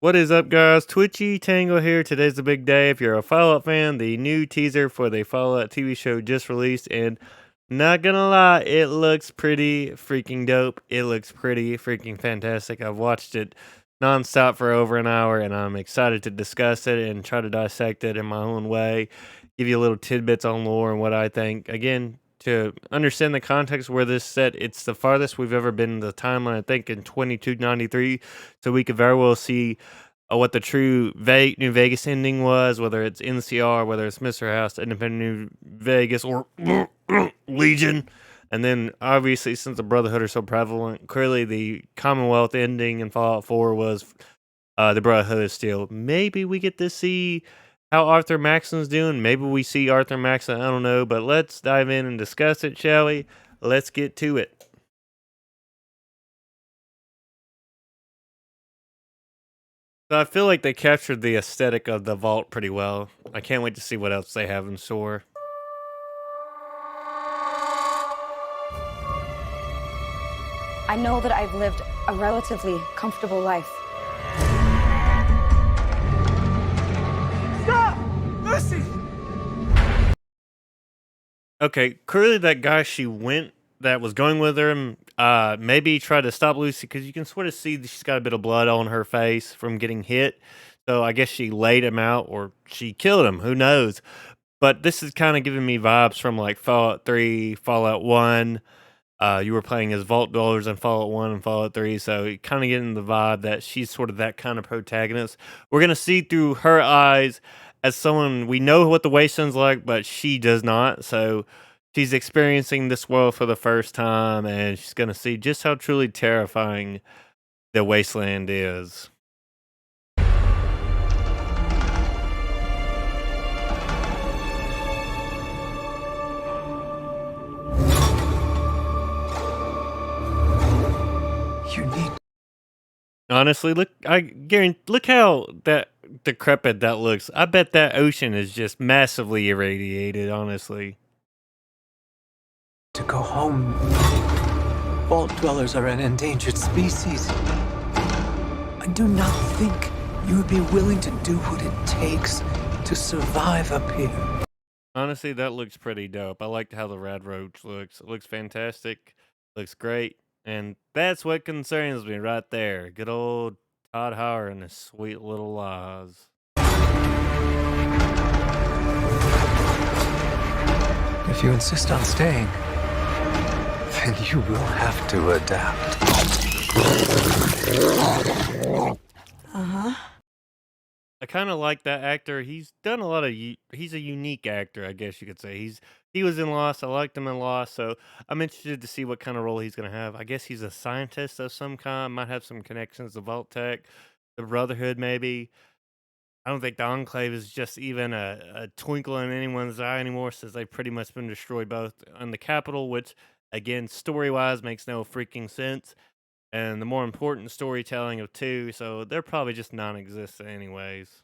What is up, guys? Twitchy Tango here. Today's the big day. If you're a Fallout fan, the new teaser for the Fallout TV show just released, and not gonna lie, it looks pretty freaking dope. It looks pretty freaking fantastic. I've watched it nonstop for over an hour, and I'm excited to discuss it and try to dissect it in my own way. Give you a little tidbits on lore and what I think. Again, to understand the context where this set, it's the farthest we've ever been in the timeline. I think in 2293, so we could very well see what the true New Vegas ending was, whether it's NCR, whether it's Mr. House, Independent New Vegas, or Legion. And then, obviously, since the Brotherhood are so prevalent, clearly the Commonwealth ending in Fallout 4 was the Brotherhood of Steel. Maybe we get to see how Arthur Maxon's doing. Maybe we see Arthur Maxon. I don't know. But let's dive in and discuss it, shall we? Let's get to it. So I feel like they captured the aesthetic of the vault pretty well. I can't wait to see what else they have in store. I know that I've lived a relatively comfortable life. Stop! Lucy! Okay, clearly that guy that was going with her, maybe try to stop Lucy, because you can sort of see that she's got a bit of blood on her face from getting hit. So I guess she laid him out, or she killed him. Who knows? But this is kind of giving me vibes from like Fallout 3, Fallout 1. You were playing as Vault Dwellers in Fallout 1 and Fallout 3, so kind of getting the vibe that she's sort of that kind of protagonist. We're going to see through her eyes as someone, we know what the Wasteland's like, but she does not. So she's experiencing this world for the first time, and she's going to see just how truly terrifying the Wasteland is. You need. Honestly, look how that decrepit that looks. I bet that ocean is just massively irradiated, honestly. To go home. Vault dwellers are an endangered species. I do not think you would be willing to do what it takes to survive up here. Honestly, that looks pretty dope. I liked how the Rad Roach looks. It looks fantastic. Looks great. And that's what concerns me right there. Good old Todd Howard and his sweet little laws. If you insist on staying, then you will have to adapt. I kind of like that actor. He's done a lot of. He's a unique actor, I guess you could say. He was in Lost. I liked him in Lost, so I'm interested to see what kind of role he's gonna have. I guess he's a scientist of some kind. Might have some connections to Vault Tech, the Brotherhood, maybe. I don't think the Enclave is just even a twinkle in anyone's eye anymore, since they've pretty much been destroyed both on the Capitol, which again, story wise, makes no freaking sense, and the more important storytelling of two, so they're probably just non-existent anyways.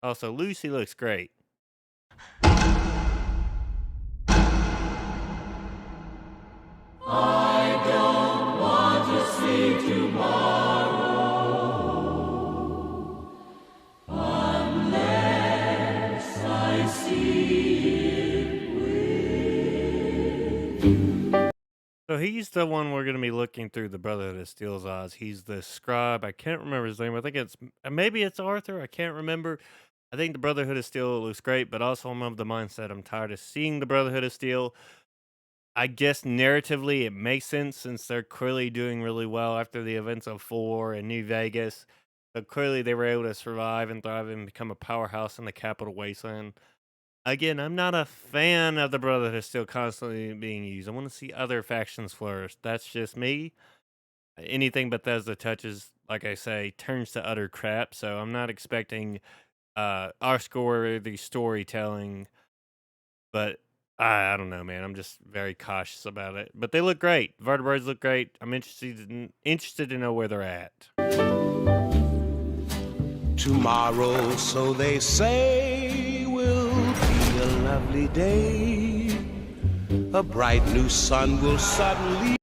Also, Lucy looks great. So he's the one we're going to be looking through the Brotherhood of Steel's eyes. He's the scribe. I can't remember his name. I think maybe it's Arthur. I can't remember. I think the Brotherhood of Steel looks great, but also I'm of the mindset I'm tired of seeing the Brotherhood of Steel. I guess narratively it makes sense since they're clearly doing really well after the events of 4 and New Vegas. But clearly they were able to survive and thrive and become a powerhouse in the Capital Wasteland. Again, I'm not a fan of the Brotherhood still constantly being used. I want to see other factions flourish. That's just me. Anything Bethesda touches, like I say, turns to utter crap. So I'm not expecting our score, the storytelling, but I don't know, man. I'm just very cautious about it. But they look great. Vertebrates look great. I'm interested to know where they're at. Tomorrow, so they say, will be a lovely day. A bright new sun will suddenly.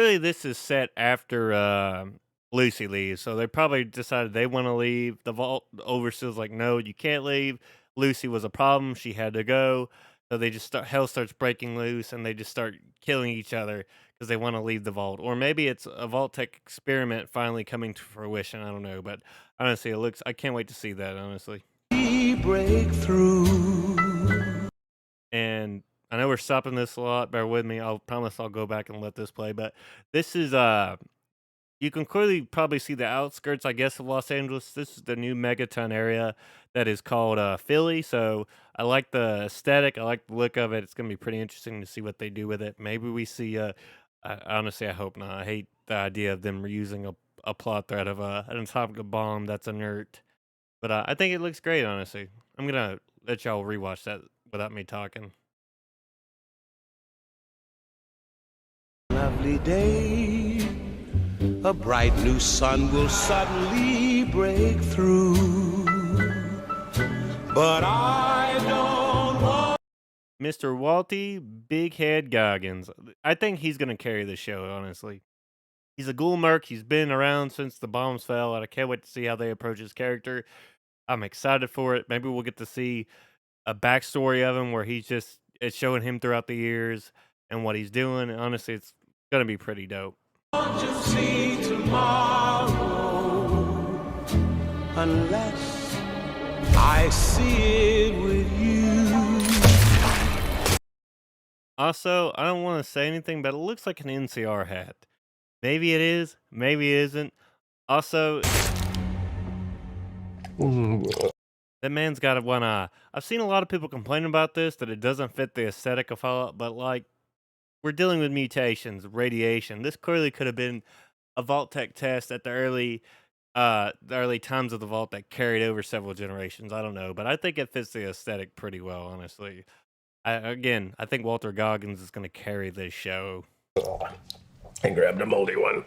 clearly this is set after Lucy leaves, so they probably decided they want to leave. The vault overseer's like, no, you can't leave. Lucy was a problem; she had to go. So they just start hell starts breaking loose, and they just start killing each other because they want to leave the vault. Or maybe it's a vault tech experiment finally coming to fruition. I don't know, but honestly, it looks. I can't wait to see that. Honestly, break through. and I know we're stopping this a lot. Bear with me. I'll promise I'll go back and let this play. But this is you can clearly probably see the outskirts, I guess, of Los Angeles. This is the new megaton area that is called Philly. So I like the aesthetic. I like the look of it. It's going to be pretty interesting to see what they do with it. Maybe we see. Honestly, I hope not. I hate the idea of them reusing a plot thread of an atomic bomb that's inert. But I think it looks great. Honestly, I'm gonna let y'all rewatch that without me talking. Lovely day, a bright new sun will suddenly break through. But I don't want. Mr. Walty Big Head Goggins. I think he's gonna carry the show, honestly. He's a ghoul merc. He's been around since the bombs fell, and I can't wait to see how they approach his character. I'm excited for it. Maybe we'll get to see a backstory of him where it's showing him throughout the years and what he's doing. Honestly, it's gonna be pretty dope. To see tomorrow unless I see it with you. Also, I don't want to say anything, but it looks like an NCR hat. Maybe it is, maybe it isn't. Also, that man's got one eye. I've seen a lot of people complain about this, that it doesn't fit the aesthetic of Fallout, but like, we're dealing with mutations, radiation. This clearly could have been a Vault Tech test at the early times of the Vault that carried over several generations. I don't know, but I think it fits the aesthetic pretty well, honestly. I think Walter Goggins is going to carry this show. I grabbed a moldy one.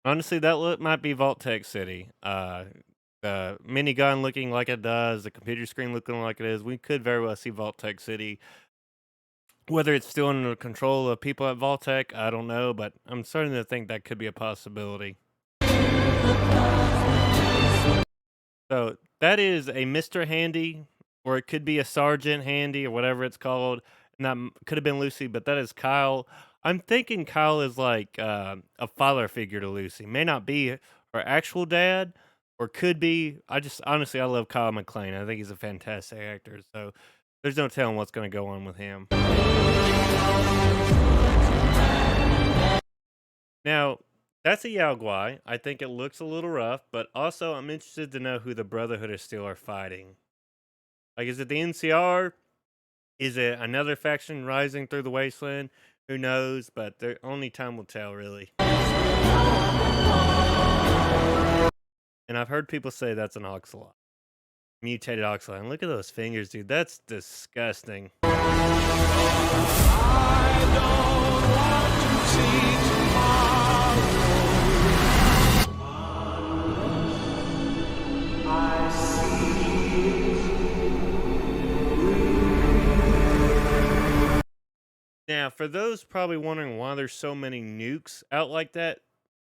Honestly, that look might be Vault Tech City. The minigun looking like it does, the computer screen looking like it is. We could very well see Vault Tech City. Whether it's still under control of people at Vault Tech, I don't know, but I'm starting to think that could be a possibility. So that is a Mr. Handy, or it could be a Sergeant Handy, or whatever it's called. And that could have been Lucy, but that is Kyle. I'm thinking Kyle is like a father figure to Lucy. May not be her actual dad, or could be. I love Kyle MacLachlan. I think he's a fantastic actor. So there's no telling what's going to go on with him. Now, that's a Yao Guai. I think it looks a little rough, but also I'm interested to know who the Brotherhood of Steel are fighting. Like, is it the NCR? Is it another faction rising through the wasteland? Who knows? But only time will tell, really. And I've heard people say that's an Oxalot. Mutated Oxalot. And look at those fingers, dude. That's disgusting. Now, for those probably wondering why there's so many nukes out like that,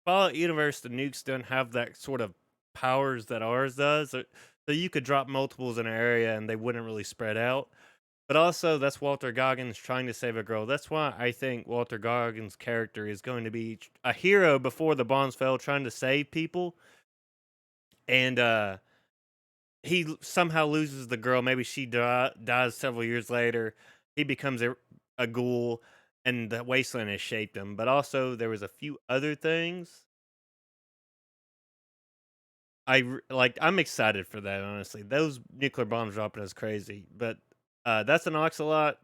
Fallout Universe, the nukes don't have that sort of powers that ours does. So you could drop multiples in an area and they wouldn't really spread out. But also, that's Walter Goggins trying to save a girl. That's why I think Walter Goggins' character is going to be a hero before the bombs fell, trying to save people. And he somehow loses the girl. Maybe she dies several years later. He becomes a ghoul, and the wasteland has shaped him. But also, there was a few other things. I'm excited for that, honestly. Those nuclear bombs dropping is crazy. But that's an Oxalot.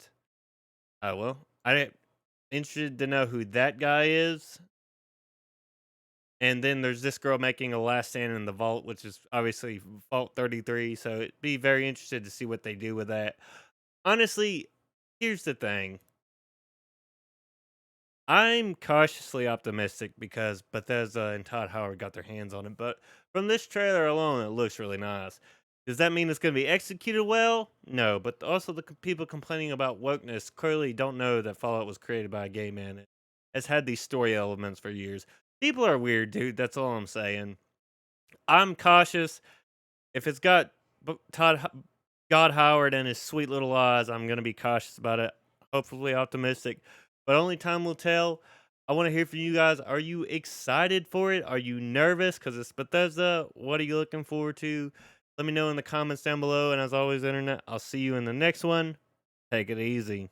Well, I'm interested to know who that guy is. And then there's this girl making a last stand in the vault, which is obviously Vault 33. So it'd be very interested to see what they do with that. Honestly, here's the thing. I'm cautiously optimistic because Bethesda and Todd Howard got their hands on it. But from this trailer alone, it looks really nice. Does that mean it's going to be executed well? No, but also the people complaining about wokeness clearly don't know that Fallout was created by a gay man. It has had these story elements for years. People are weird, dude. That's all I'm saying. I'm cautious. If it's got God Howard and his sweet little eyes, I'm going to be cautious about it. Hopefully optimistic, but only time will tell. I want to hear from you guys. Are you excited for it? Are you nervous because it's Bethesda? What are you looking forward to? Let me know in the comments down below. And as always, Internet, I'll see you in the next one. Take it easy.